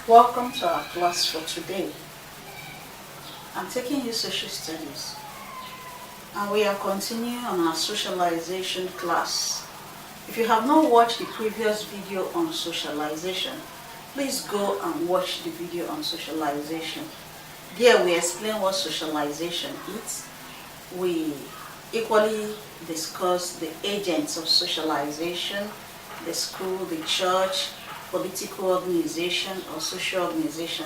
Welcome to our class for today. I'm taking you social studies and we are continuing on our socialization class. If you have not watched the previous video on socialization, please go and watch the video on socialization. There we explain what socialization is. We equally discuss the agents of socialization, the school, the church, political organization or social organization,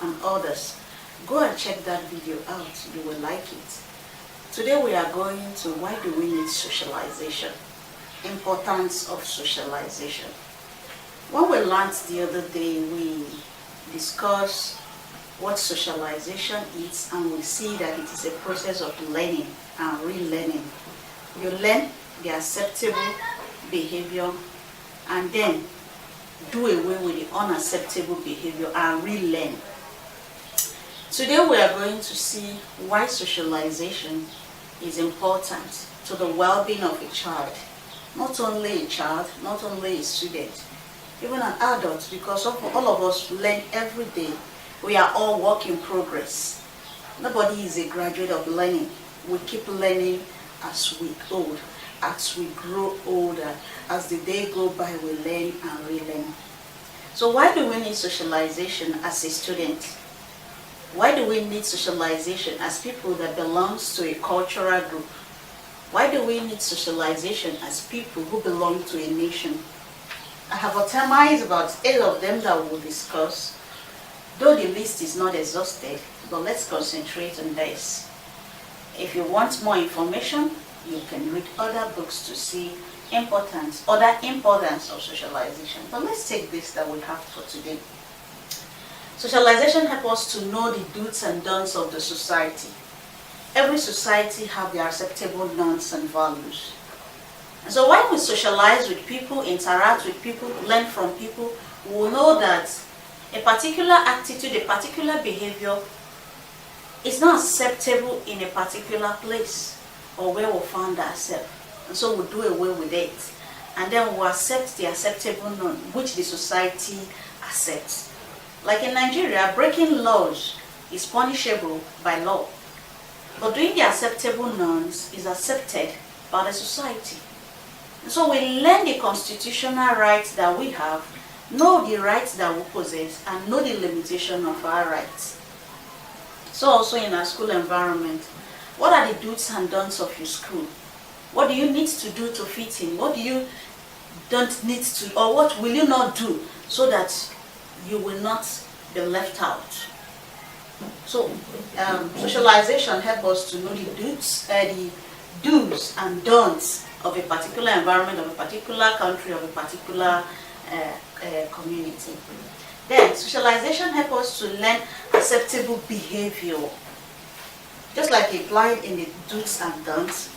and others. Go and check that video out, you will like it. Today we are going to why do we need socialization? Importance of socialization. When we learned the other day, we discussed what socialization is, and we see that it is a process of learning and relearning. You learn the acceptable behavior and then do away with the unacceptable behavior and relearn. Today we are going to see why socialization is important to the well-being of a child. Not only a child, not only a student, even an adult, because all of us learn every day. We are all work in progress. Nobody is a graduate of learning. We keep learning as we old, as we grow older, as the day go by, we learn and relearn. So why do we need socialization as a student? Why do we need socialization as people that belongs to a cultural group? Why do we need socialization as people who belong to a nation? I have itemized about 8 of them that we will discuss, though the list is not exhausted, but let's concentrate on this. If you want more information, you can read other books to see other importance of socialization. But let's take this that we have for today. Socialization helps us to know the do's and don'ts of the society. Every society have their acceptable norms and values. And so when we socialize with people, interact with people, learn from people, we will know that a particular attitude, a particular behavior is not acceptable in a particular place or where we found ourselves. And so we do away with it. And then we accept the acceptable norm which the society accepts. Like in Nigeria, breaking laws is punishable by law. But doing the acceptable norms is accepted by the society. And so we learn the constitutional rights that we have, know the rights that we possess, and know the limitation of our rights. So also in our school environment, what are the do's and don'ts of your school? What do you need to do to fit in? What do you don't need to, or what will you not do so that you will not be left out? So socialization helps us to know the do's and don'ts of a particular environment, of a particular country, of a particular community. Then socialization helps us to learn acceptable behavior. Just like applied in the do's and don'ts,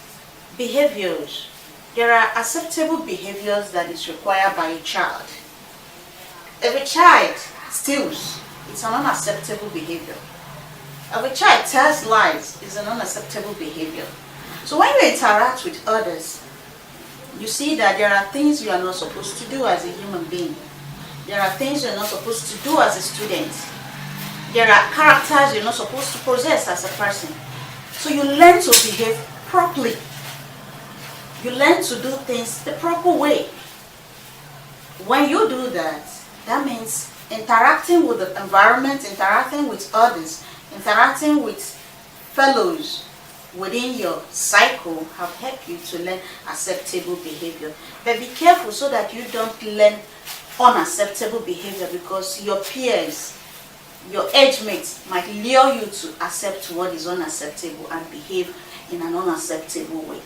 behaviors. There are acceptable behaviors that is required by a child. If a child steals, it's an unacceptable behavior. If a child tells lies, it's an unacceptable behavior. So when you interact with others, you see that there are things you are not supposed to do as a human being. There are things you're not supposed to do as a student. There are characters you're not supposed to possess as a person. So you learn to behave properly. You learn to do things the proper way. When you do that, that means interacting with the environment, interacting with others, interacting with fellows within your cycle have helped you to learn acceptable behavior. But be careful so that you don't learn unacceptable behavior, because your peers, your age mates might lure you to accept what is unacceptable and behave in an unacceptable way.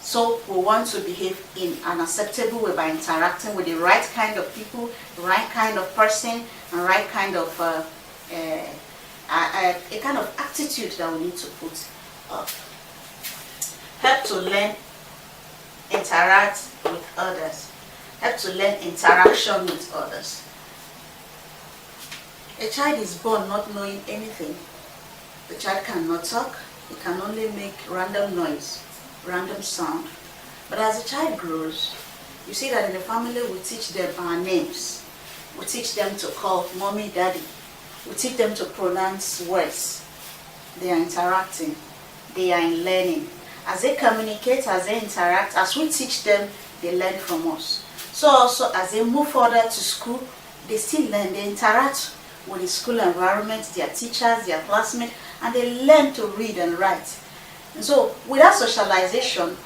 So we want to behave in an acceptable way by interacting with the right kind of people, the right kind of person, and right kind of a kind of attitude that we need to put up. Help to learn, interact with others. Help to learn interaction with others. A child is born not knowing anything. The child cannot talk. He can only make random noise, random sound. But as a child grows, you see that in the family we teach them our names. We teach them to call mommy, daddy. We teach them to pronounce words. They are interacting. They are in learning. As they communicate, as they interact, as we teach them, they learn from us. So also as they move further to school, they still learn. They interact with the school environment, their teachers, their classmates, and they learn to read and write. And so without socialization,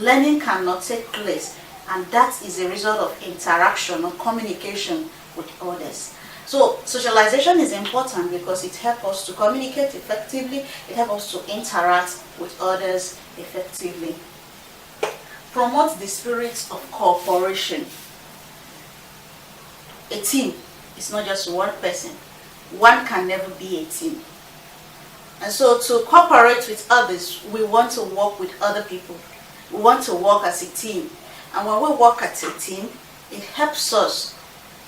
learning cannot take place, and that is a result of interaction or communication with others. So socialization is important because it helps us to communicate effectively, it helps us to interact with others effectively. Promote the spirit of cooperation. A team is not just one person. One can never be a team. And so to cooperate with others, we want to work with other people. We want to work as a team. And when we work as a team, it helps us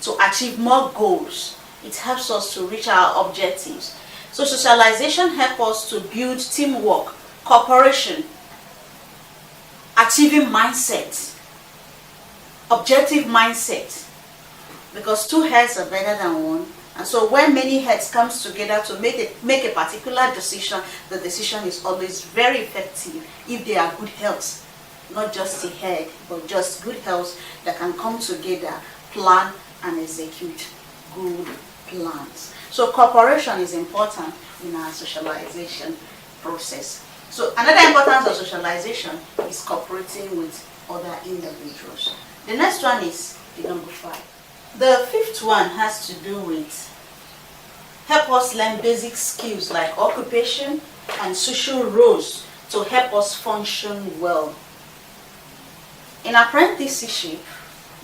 to achieve more goals. It helps us to reach our objectives. So socialization helps us to build teamwork, cooperation, achieving mindset, objective mindset. Because two heads are better than one. And so when many heads comes together to make a particular decision, the decision is always very effective if they are good heads. Not just a head, but just good heads that can come together, plan and execute good plans. So cooperation is important in our socialization process. So another importance of socialization is cooperating with other individuals. The next one is the number 5. The 5th one has to do with help us learn basic skills like occupation and social roles to help us function well. In apprenticeship,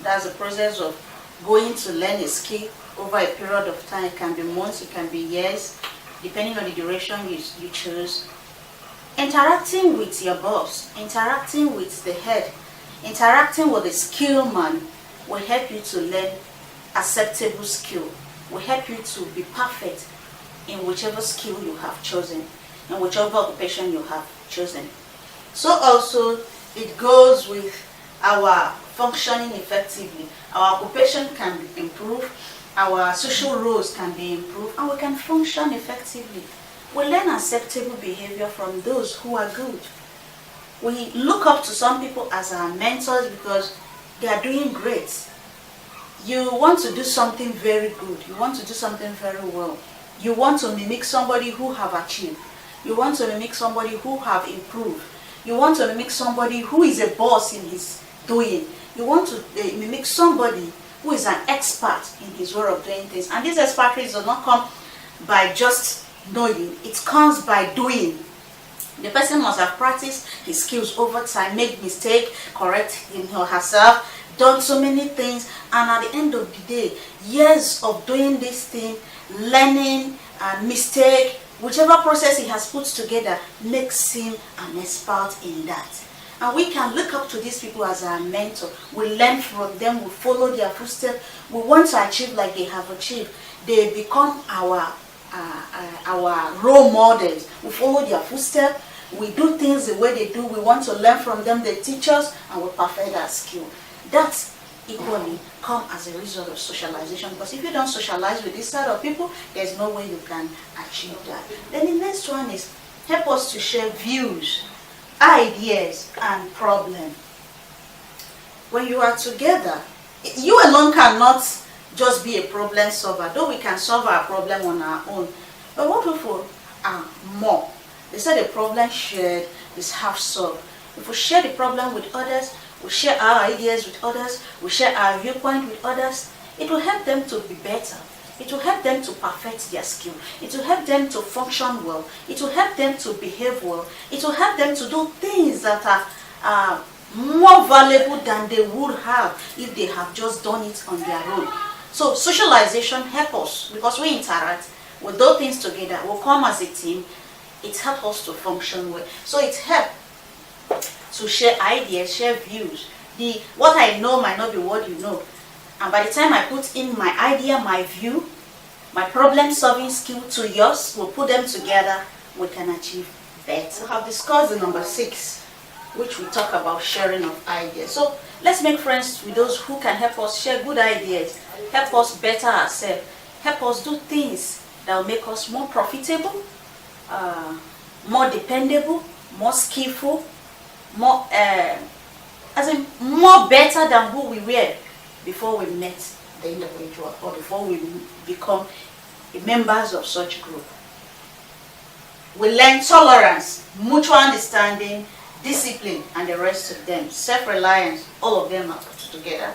that's the process of going to learn a skill over a period of time. It can be months, it can be years, depending on the duration you choose. Interacting with your boss, interacting with the head, interacting with the skill man will help you to learn acceptable skill, will help you to be perfect in whichever skill you have chosen, in whichever occupation you have chosen. So also it goes with our functioning effectively. Our occupation can be improved, our social roles can be improved, and we can function effectively. We learn acceptable behavior from those who are good. We look up to some people as our mentors because they are doing great. You want to do something very good. You want to do something very well. You want to mimic somebody who have achieved. You want to mimic somebody who have improved. You want to mimic somebody who is a boss in his doing. You want to mimic somebody who is an expert in his way of doing things. And this expertise does not come by just knowing. It comes by doing. The person must have practiced his skills over time, made mistake, correct him or herself, done so many things, and at the end of the day, years of doing this thing, learning and mistake, whichever process he has put together makes him an expert in that. And we can look up to these people as our mentor. We learn from them, we follow their footsteps, we want to achieve like they have achieved. They become our role models. We follow their footsteps, we do things the way they do, we want to learn from them, they teach us, and we perfect our skill. That equally come as a result of socialization, because if you don't socialize with this side of people, there's no way you can achieve that. Then the next one is help us to share views, ideas, and problems. When you are together, you alone cannot just be a problem solver, though we can solve our problem on our own. But what people are more? They said the problem shared is half solved. If we share the problem with others, we share our ideas with others, we share our viewpoint with others, it will help them to be better. It will help them to perfect their skill. It will help them to function well. It will help them to behave well. It will help them to do things that are more valuable than they would have if they have just done it on their own. So socialization helps us because we interact, we do things together, we come as a team. It helps us to function well. So it helps to share ideas, share views. What I know might not be what you know. And by the time I put in my idea, my view, my problem-solving skill to yours, we'll put them together, we can achieve better. We have discussed the number 6, which we talk about sharing of ideas. So let's make friends with those who can help us share good ideas, help us better ourselves, help us do things that will make us more profitable, more dependable, more skillful, more more better than who we were before we met the individual or before we become members of such group. We learn tolerance, mutual understanding, discipline, and the rest of them. Self-reliance, all of them are put together.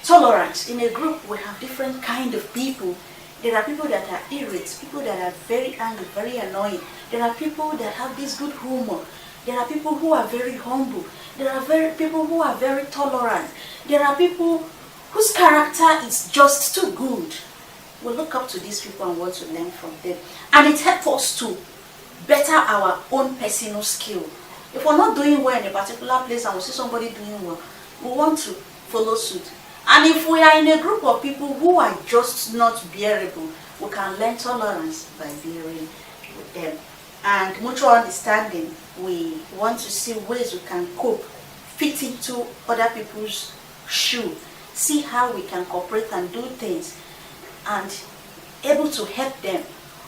Tolerance. In a group, we have different kind of people. There are people that are irritated, people that are very angry, very annoying. There are people that have this good humor. There are people who are very humble. There are people who are very tolerant. There are people whose character is just too good. We look up to these people and want to learn from them. And it helps us to better our own personal skill. If we're not doing well in a particular place and we see somebody doing well, we want to follow suit. And if we are in a group of people who are just not bearable, we can learn tolerance by bearing with them. And mutual understanding, we want to see ways we can cope, fit into other people's shoe, see how we can cooperate and do things, and able to help them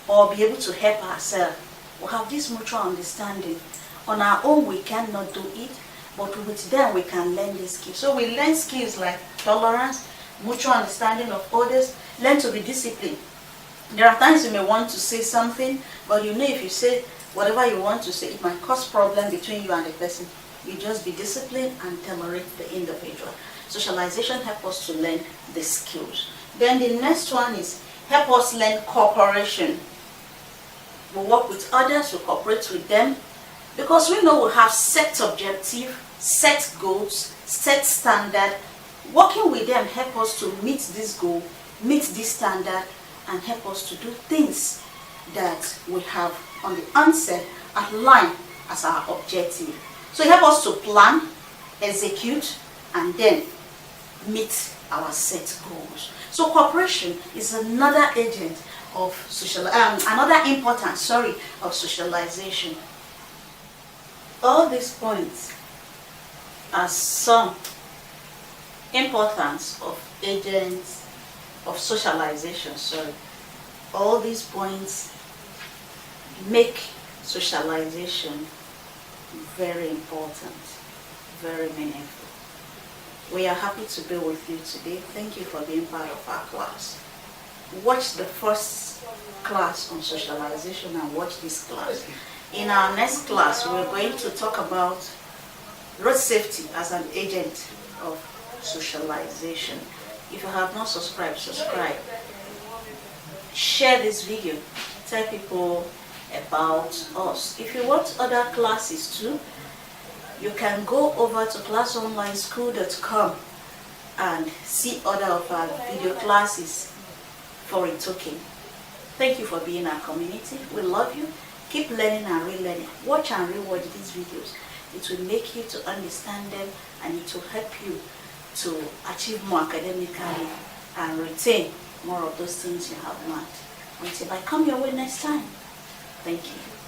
or be able to help ourselves. We have this mutual understanding. On our own, we cannot do it, but with them, we can learn these skills. So we learn skills like tolerance, mutual understanding of others, learn to be disciplined. There are times you may want to say something, but you know if you say whatever you want to say, it might cause problem between you and the person. You just be disciplined and tolerate the individual. Socialization helps us to learn the skills. Then the next one is help us learn cooperation. We work with others, we cooperate with them, because we know we have set objective, set goals, set standard. Working with them help us to meet this goal, meet this standard, and help us to do things that we have on the onset outlined as our objective. So it helps us to plan, execute, and then meet our set goals. So cooperation is another agent of another importance, of socialization. All these points are some importance of agents of socialization. All these points make socialization very important, very meaningful. We are happy to be with you today. Thank you for being part of our class. Watch the first class on socialization and watch this class. In our next class, we're going to talk about road safety as an agent of socialization. If you have not subscribed, subscribe. Share this video. Tell people about us. If you want other classes too, you can go over to classonlineschool.com and see other of our video classes for a token. Thank you for being our community. We love you. Keep learning and relearning. Watch and rewatch these videos. It will make you to understand them, and it will help you to achieve more academically and retain more of those things you have learned. Until I come your way next time. Thank you.